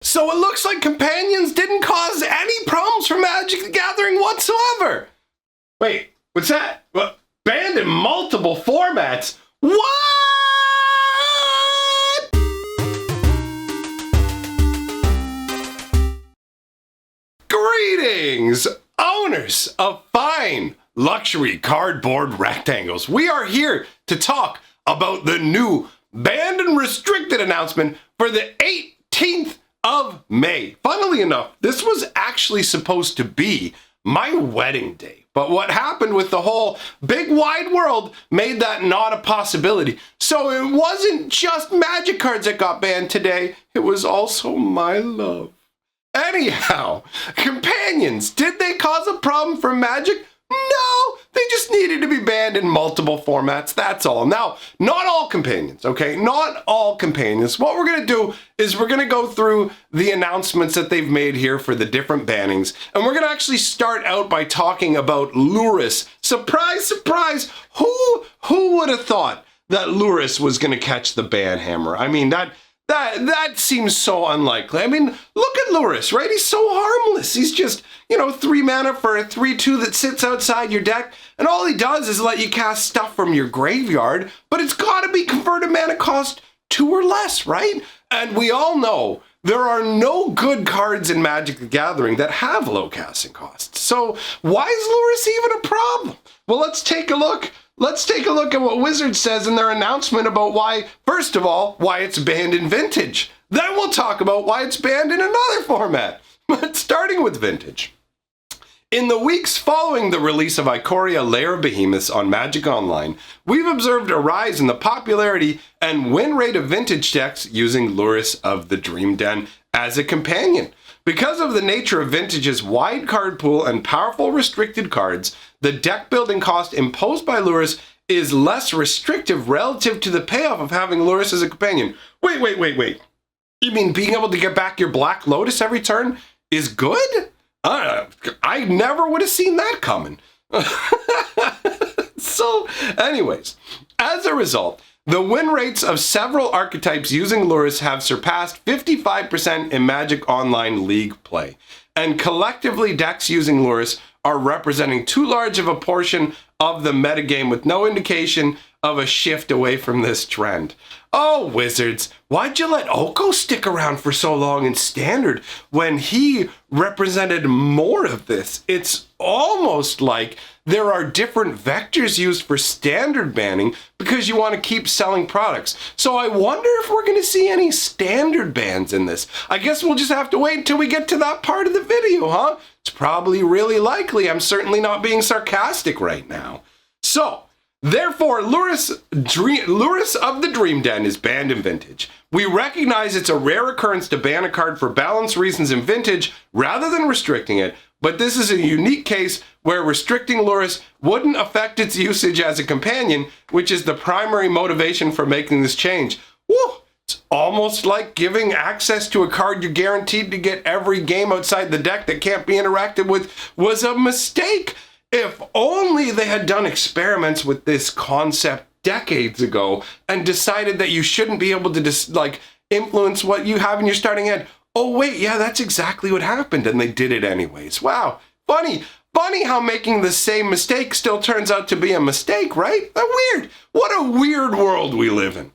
So it looks like companions didn't cause any problems for Magic the Gathering whatsoever. Wait, what's that? What? Banned in multiple formats? What? Greetings, owners of fine luxury cardboard rectangles. We are here to talk about the new banned and restricted announcement for the 18th of May. Funnily enough, this was actually supposed to be my wedding day. But what happened with the whole big wide world made that not a possibility. So it wasn't just Magic cards that got banned today. It was also my love. Anyhow, companions, did they cause a problem for Magic? No, they just needed to be banned in multiple formats, that's all. Now, not all companions, okay? Not all companions. What we're going to do is we're going to go through the announcements that they've made here for the different bannings, and we're going to actually start out by talking about Loras. Surprise, surprise! Who would have thought that Loras was going to catch the ban hammer? I mean, that seems so unlikely. I mean, look at Loras, right? He's so harmless. He's just, 3 mana for a 3/2 that sits outside your deck, and all he does is let you cast stuff from your graveyard, but it's got to be converted mana cost 2 or less, right? And we all know there are no good cards in Magic the Gathering that have low casting costs. So why is Loras even a problem? Well, let's take a look. Let's take a look at what Wizards says in their announcement about why, first of all, why it's banned in Vintage. Then we'll talk about why it's banned in another format. But starting with Vintage. In the weeks following the release of Ikoria Lair Behemoths on Magic Online, we've observed a rise in the popularity and win rate of Vintage decks using Loras of the Dream Den as a companion. Because of the nature of Vintage's wide card pool and powerful restricted cards, the deck building cost imposed by Loras is less restrictive relative to the payoff of having Loras as a companion. Wait. You mean being able to get back your Black Lotus every turn is good? I never would have seen that coming. So, anyways, as a result, the win rates of several archetypes using Loras have surpassed 55% in Magic Online League play, and collectively decks using Loras are representing too large of a portion of the metagame with no indication of a shift away from this trend. Oh, Wizards, why'd you let Oko stick around for so long in Standard when he represented more of this? It's almost like there are different vectors used for Standard banning because you want to keep selling products. So I wonder if we're going to see any Standard bans in this. I guess we'll just have to wait until we get to that part of the video, huh? It's probably really likely. I'm certainly not being sarcastic right now. So, therefore, Loras of the Dream Den is banned in Vintage. We recognize it's a rare occurrence to ban a card for balance reasons in Vintage rather than restricting it, but this is a unique case where restricting Loras wouldn't affect its usage as a companion, which is the primary motivation for making this change. Woo! It's almost like giving access to a card you're guaranteed to get every game outside the deck that can't be interacted with was a mistake. If only they had done experiments with this concept decades ago and decided that you shouldn't be able to influence what you have in your starting hand. Oh wait, yeah, that's exactly what happened, and they did it anyways. Wow, funny how making the same mistake still turns out to be a mistake, right? Weird. What a weird world we live in.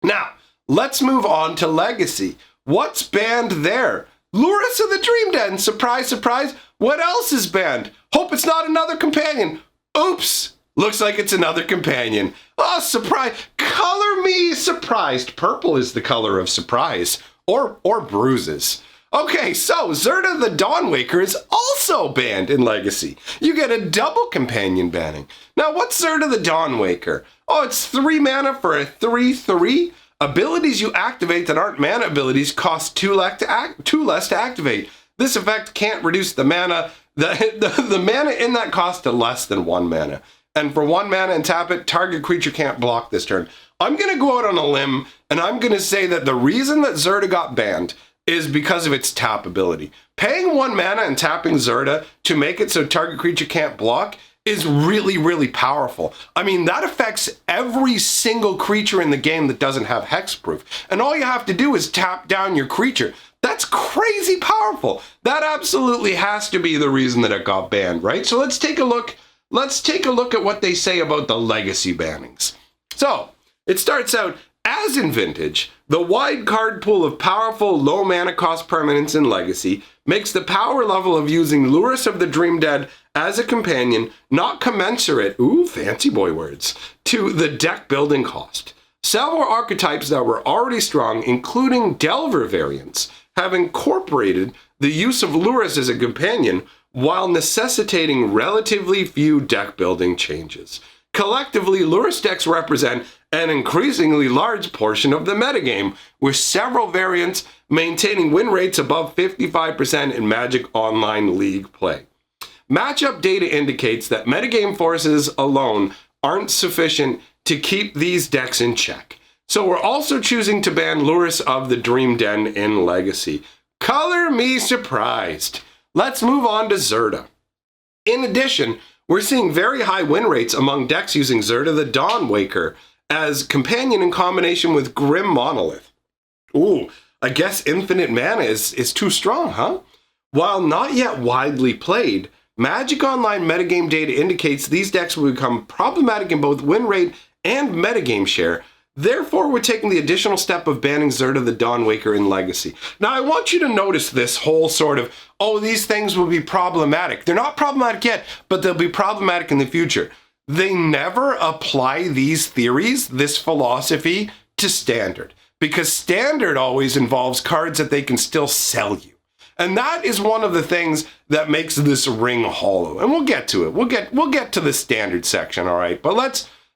Now, let's move on to Legacy. What's banned there? Loras of the Dream Den. Surprise, surprise. What else is banned? Hope it's not another companion. Oops. Looks like it's another companion. Oh, surprise. Color me surprised. Purple is the color of surprise. Or bruises. Okay, so Zirda the Dawnwaker is also banned in Legacy. You get a double companion banning. Now, what's Zirda the Dawnwaker? Oh, it's 3 mana for a 3/3. Abilities you activate that aren't mana abilities cost 2 less to activate. This effect can't reduce the mana, the mana in that cost to less than 1 mana. And for 1 mana and tap it, target creature can't block this turn. I'm going to go out on a limb, and I'm going to say that the reason that Zirda got banned is because of its tap ability. Paying 1 mana and tapping Zirda to make it so target creature can't block is really, really powerful. I mean, that affects every single creature in the game that doesn't have hexproof. And all you have to do is tap down your creature. That's crazy powerful. That absolutely has to be the reason that it got banned, right? So let's take a look. Let's take a look at what they say about the legacy bannings. So it starts out, as in Vintage, the wide card pool of powerful, low mana cost permanents in Legacy makes the power level of using Loras of the Dream Dead as a companion not commensurate, ooh, fancy boy words, to the deck building cost. Several archetypes that were already strong, including Delver variants, have incorporated the use of Loras as a companion while necessitating relatively few deck building changes. Collectively, Loras decks represent an increasingly large portion of the metagame, with several variants maintaining win rates above 55% in Magic Online League play. Matchup data indicates that metagame forces alone aren't sufficient to keep these decks in check. So we're also choosing to ban Loras of the Dream Den in Legacy. Color me surprised. Let's move on to Zirda. In addition, we're seeing very high win rates among decks using Zirda the Dawnwaker as companion in combination with Grim Monolith. Ooh, I guess infinite mana is too strong, huh? While not yet widely played, Magic Online metagame data indicates these decks will become problematic in both win rate and metagame share. Therefore, we're taking the additional step of banning Zirda the Dawnwaker in Legacy. Now, I want you to notice this whole sort of, oh, these things will be problematic. They're not problematic yet, but they'll be problematic in the future. They never apply these theories, this philosophy, to Standard, because Standard always involves cards that they can still sell you. And that is one of the things that makes this ring hollow. And we'll get to it. We'll get to the Standard section, all right? But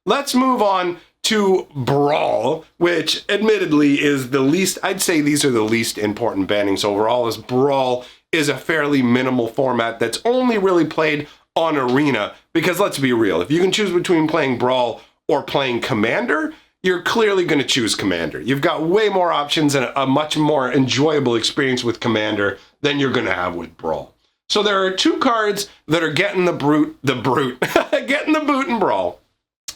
let's move on to Brawl, which admittedly is the least, I'd say these are the least important bannings overall, as Brawl is a fairly minimal format that's only really played on Arena, because let's be real, if you can choose between playing Brawl or playing Commander, you're clearly going to choose Commander. You've got way more options and a much more enjoyable experience with Commander than you're going to have with Brawl. So there are two cards that are getting the boot in Brawl.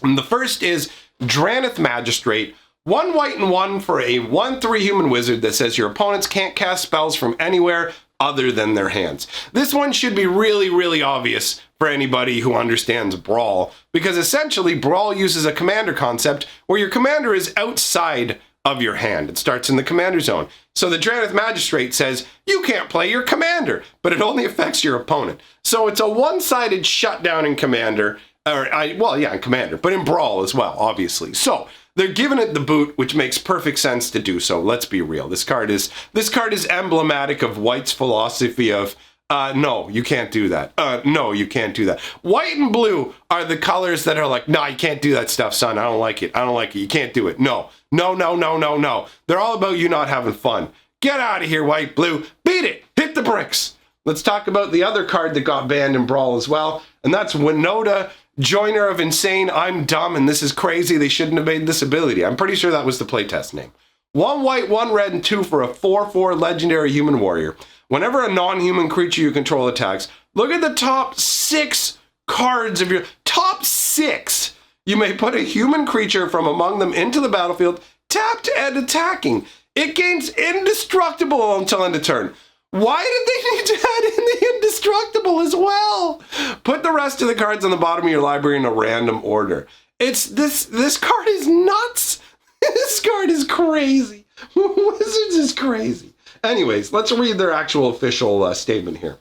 And the first is Drannith Magistrate, 1 white and 1 for a 1/3 human wizard that says your opponents can't cast spells from anywhere other than their hands. This one should be really, really obvious for anybody who understands Brawl, because essentially Brawl uses a commander concept where your commander is outside of your hand. It starts in the commander zone. So the Drannith Magistrate says, you can't play your commander, but it only affects your opponent. So it's a one-sided shutdown in commander, in Commander, but in Brawl as well, obviously. So they're giving it the boot, which makes perfect sense to do so. Let's be real. This card is emblematic of White's philosophy of, no, you can't do that. No, you can't do that. White and blue are the colors that are like, nah, you can't do that stuff, son. I don't like it. I don't like it. You can't do it. No. No, no, no, no, no. They're all about you not having fun. Get out of here, white, blue. Beat it. Hit the bricks. Let's talk about the other card that got banned in Brawl as well, and that's Winota, Joiner of Insane. I'm dumb and this is crazy. They shouldn't have made this ability. I'm pretty sure that was the playtest name. 1 white, 1 red, and 2 for a 4/4 legendary human warrior. Whenever a non-human creature you control attacks, look at the top 6 cards of your top 6. You may put a human creature from among them into the battlefield, tapped and attacking. It gains indestructible until end of turn. Why did they need to add in the indestructible as well? Put the rest of the cards on the bottom of your library in a random order. This card is nuts. This card is crazy. Wizards is crazy. Anyways, let's read their actual official statement here.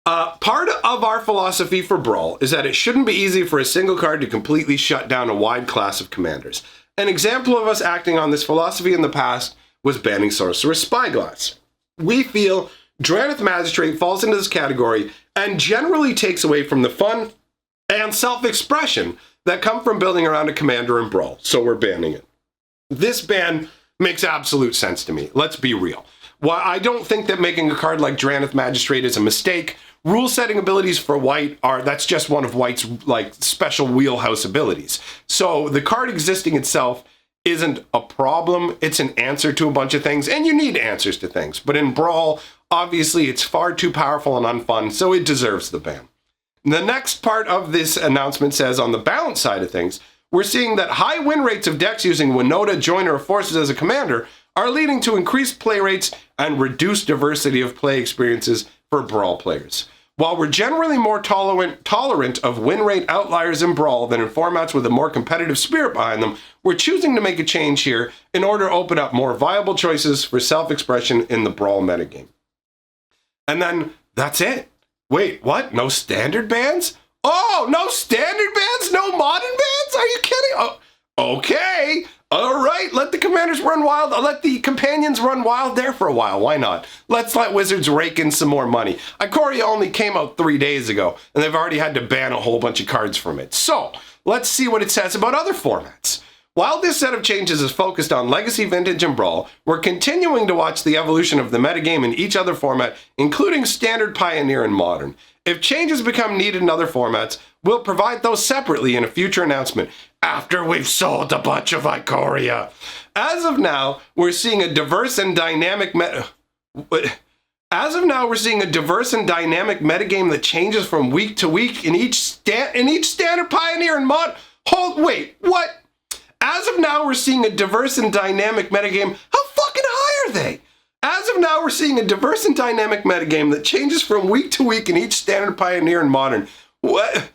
Part of our philosophy for Brawl is that it shouldn't be easy for a single card to completely shut down a wide class of commanders. An example of us acting on this philosophy in the past was banning Sorcerer's Spyglass. We feel Drannith Magistrate falls into this category and generally takes away from the fun and self-expression that come from building around a commander in Brawl, so we're banning it. This ban makes absolute sense to me. Let's be real. While I don't think that making a card like Drannith Magistrate is a mistake, rule-setting abilities for White that's just one of White's special wheelhouse abilities. So the card existing itself isn't a problem. It's an answer to a bunch of things, and you need answers to things. But in Brawl, obviously, it's far too powerful and unfun, so it deserves the ban. The next part of this announcement says, on the balance side of things, we're seeing that high win rates of decks using Winota, Joiner, or Forces as a commander are leading to increased play rates and reduced diversity of play experiences for Brawl players. While we're generally more tolerant of win rate outliers in Brawl than in formats with a more competitive spirit behind them, we're choosing to make a change here in order to open up more viable choices for self-expression in the Brawl metagame. And then, that's it. Wait, what? No standard bans? Oh, no standard bans? No modern bans? Are you kidding? Oh, okay. All right, let the commanders run wild. I'll let the companions run wild there for a while. Why not? Let's let Wizards rake in some more money. Ikoria only came out 3 days ago, and they've already had to ban a whole bunch of cards from it. So, let's see what it says about other formats. While this set of changes is focused on Legacy, Vintage, and Brawl, we're continuing to watch the evolution of the metagame in each other format, including Standard, Pioneer, and Modern. If changes become needed in other formats, we'll provide those separately in a future announcement after we've sold a bunch of Ikoria. As of now, we're seeing a diverse and dynamic metagame that changes from week to week in each Standard, Pioneer, and Mod. Wait, what? As of now, we're seeing a diverse and dynamic metagame. How fucking high are they? As of now, we're seeing a diverse and dynamic metagame that changes from week to week in each Standard, Pioneer, and Modern. What?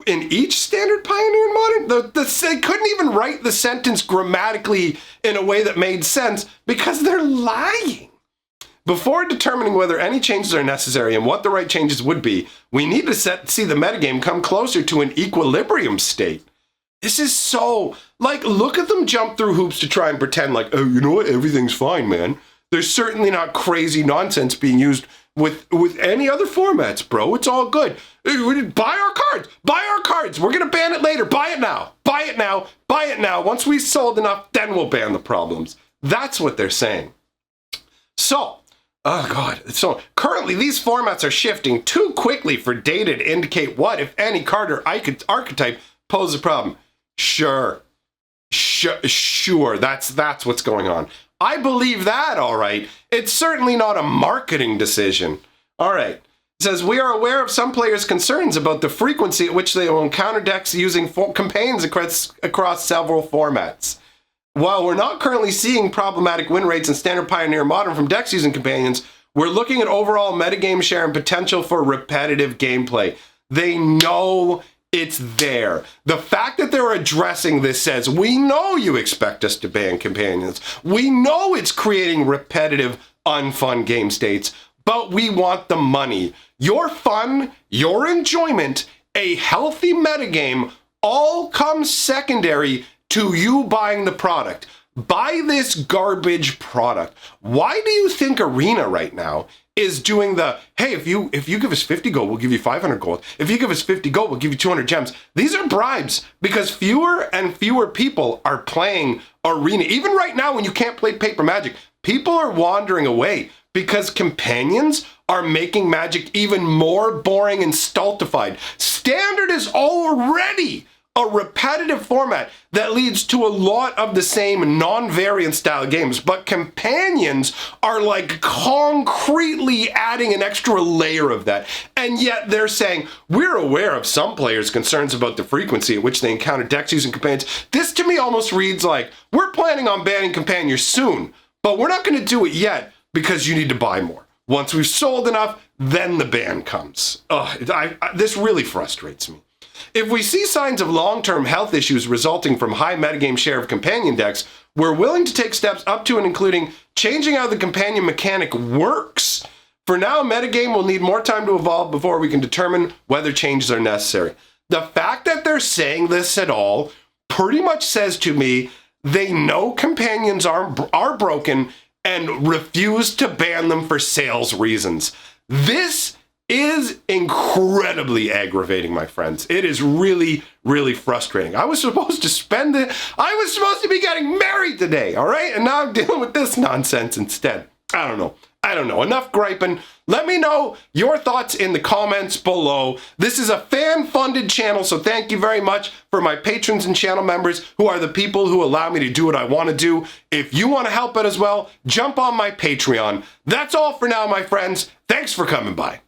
In each Standard, Pioneer, and Modern? They couldn't even write the sentence grammatically in a way that made sense because they're lying. Before determining whether any changes are necessary and what the right changes would be, we need to see the metagame come closer to an equilibrium state. This is so, look at them jump through hoops to try and pretend like, oh, you know what, everything's fine, man. There's certainly not crazy nonsense being used with any other formats, bro. It's all good. Buy our cards. Buy our cards. We're going to ban it later. Buy it now. Buy it now. Buy it now. Once we've sold enough, then we'll ban the problems. That's what they're saying. So, oh God. So currently these formats are shifting too quickly for data to indicate what, if any, card or archetype poses a problem. Sure. That's what's going on. I believe that, all right. It's certainly not a marketing decision. All right. It says, we are aware of some players' concerns about the frequency at which they will encounter decks using campaigns across several formats. While we're not currently seeing problematic win rates in Standard, Pioneer, Modern from decks using companions, we're looking at overall metagame share and potential for repetitive gameplay. They know it's there. The fact that they're addressing this says, we know you expect us to ban companions. We know it's creating repetitive, unfun game states, but we want the money. Your fun, your enjoyment, a healthy metagame all comes secondary to you buying the product. Buy this garbage product. Why do you think Arena right now is doing the, hey, if you give us 50 gold, we'll give you 500 gold. If you give us 50 gold, we'll give you 200 gems. These are bribes because fewer and fewer people are playing Arena. Even right now when you can't play Paper Magic, people are wandering away because companions are making Magic even more boring and stultified. Standard is already a repetitive format that leads to a lot of the same non-variant style games, but companions are like concretely adding an extra layer of that. And yet they're saying, we're aware of some players' concerns about the frequency at which they encounter decks using companions. This to me almost reads like, we're planning on banning companions soon, but we're not going to do it yet because you need to buy more. Once we've sold enough, then the ban comes. This really frustrates me. If we see signs of long-term health issues resulting from high metagame share of companion decks, we're willing to take steps up to and including changing how the companion mechanic works. For now, metagame will need more time to evolve before we can determine whether changes are necessary. The fact that they're saying this at all pretty much says to me they know companions are broken and refuse to ban them for sales reasons. This is incredibly aggravating, my friends. It is really, really frustrating. I was supposed to be getting married today, all right? And now I'm dealing with this nonsense instead. I don't know. Enough griping. Let me know your thoughts in the comments below. This is a fan-funded channel, so thank you very much for my patrons and channel members who are the people who allow me to do what I want to do. If you want to help it as well, jump on my Patreon. That's all for now, my friends. Thanks for coming by.